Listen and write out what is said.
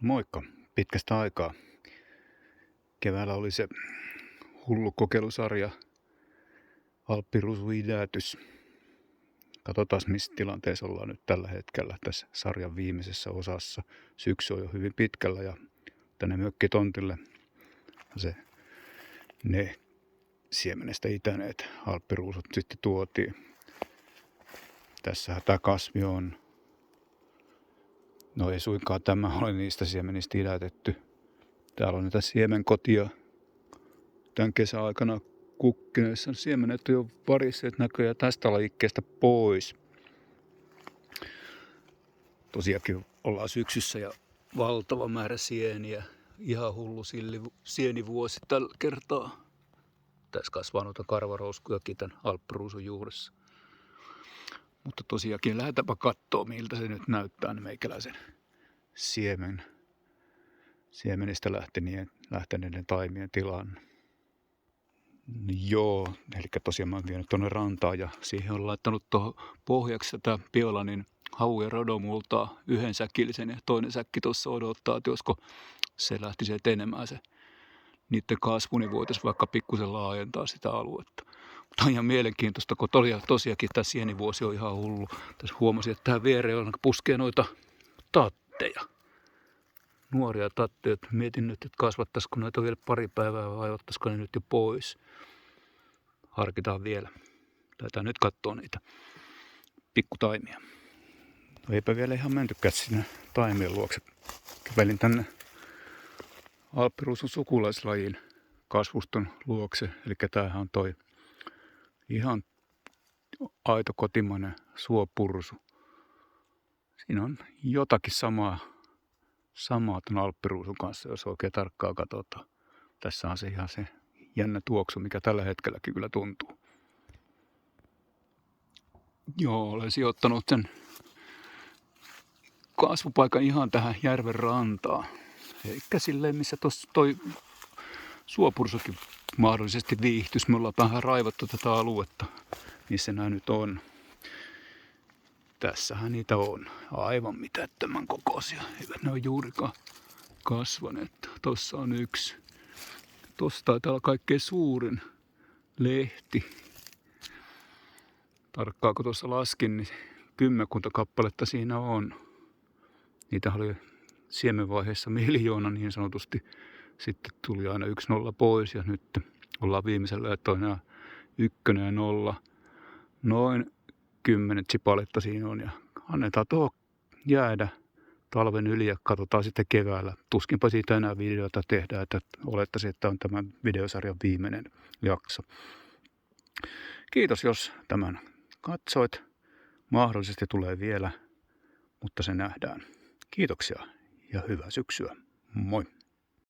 Moikka! Pitkästä aikaa. Keväällä oli se hullu kokeilusarja Alppiruusuidätys. Katsotaan missä tilanteessa ollaan nyt tällä hetkellä tässä sarjan viimeisessä osassa. Syksy on jo hyvin pitkällä ja tänne mökkitontille ne siemenestä itäneet alppiruusut sitten tuotiin. Tässähän tämä kasvi on. No ei suinkaan tämä ole niistä siemenistä idätetty. Täällä on näitä siemenkotia tämän kesän aikana kukkineissa. Siemenet on jo varisseet näköjään tästä liikkeestä pois. Tosiaankin ollaan syksyssä ja valtava määrä sieniä. Ihan hullu sienivuosi tällä kertaa. Tässä kasvaa noita karvarouskujakin tämän alppiruusun juuressa. Mutta tosiaankin lähdetäänpä kattoo miltä se nyt näyttää meikäläisen siemenistä lähteneiden taimien tilan. Joo, eli tosiaan mä oon vienyt tuonne rantaan ja siihen on laittanut tuohon pohjaksi tätä Biolanin havu- ja radomultaa yhden säkillisen ja toinen säkki tuossa odottaa, että josko se lähtisi etenemään se niiden kasvu, niin voitaisiin vaikka pikkusen laajentaa sitä aluetta. Mutta on ihan mielenkiintoista, kun tosiaankin tämä sienivuosi on ihan hullu. Tässä huomasin, että tähän viereen puskee noita tatteja. Nuoria tatteja. Mietin nyt, että kasvattaisiko noita vielä pari päivää vai ottaisiko ne nyt jo pois. Harkitaan vielä. Lähdetään nyt katsoa niitä pikkutaimia. No eipä vielä ihan mentykään sinne taimien luokse. Kävelin tänne alppiruusun sukulaislajin kasvuston luokse. Eli tämähän on toi ihan aito kotimainen suopursu. Siinä on jotakin samaa tuon alppiruusun kanssa, jos oikein tarkkaan katsotaan. Tässä on se ihan se jännä tuoksu, mikä tällä hetkelläkin kyllä tuntuu. Joo, olen sijoittanut sen kasvupaikan ihan tähän järven rantaan. Eikä silleen, missä toi suopursukin mahdollisesti viihtyisi. Me ollaan vähän raivattu tätä aluetta, missä nämä nyt on. Tässähän niitä on. Aivan mitättömän kokoisia. Eivät ne ole juurikaan kasvaneet. Tossa on yksi. Tossa taitaa olla kaikkein suurin lehti. Tarkkaan kun tuossa laskin, niin 10 kappaletta siinä on. Niitä oli siemenvaiheessa 1 miljoona niin sanotusti. Sitten tuli aina 1 nolla pois ja nyt ollaan viimeisellä, että on 1 ja 0. Noin 10 chipaletta siinä on ja annetaan tuohon jäädä talven yli ja katsotaan sitten keväällä. Tuskinpa siitä enää videota tehdään, että olettaisin, että on tämän videosarjan viimeinen jakso. Kiitos, jos tämän katsoit. Mahdollisesti tulee vielä, mutta se nähdään. Kiitoksia ja hyvää syksyä. Moi!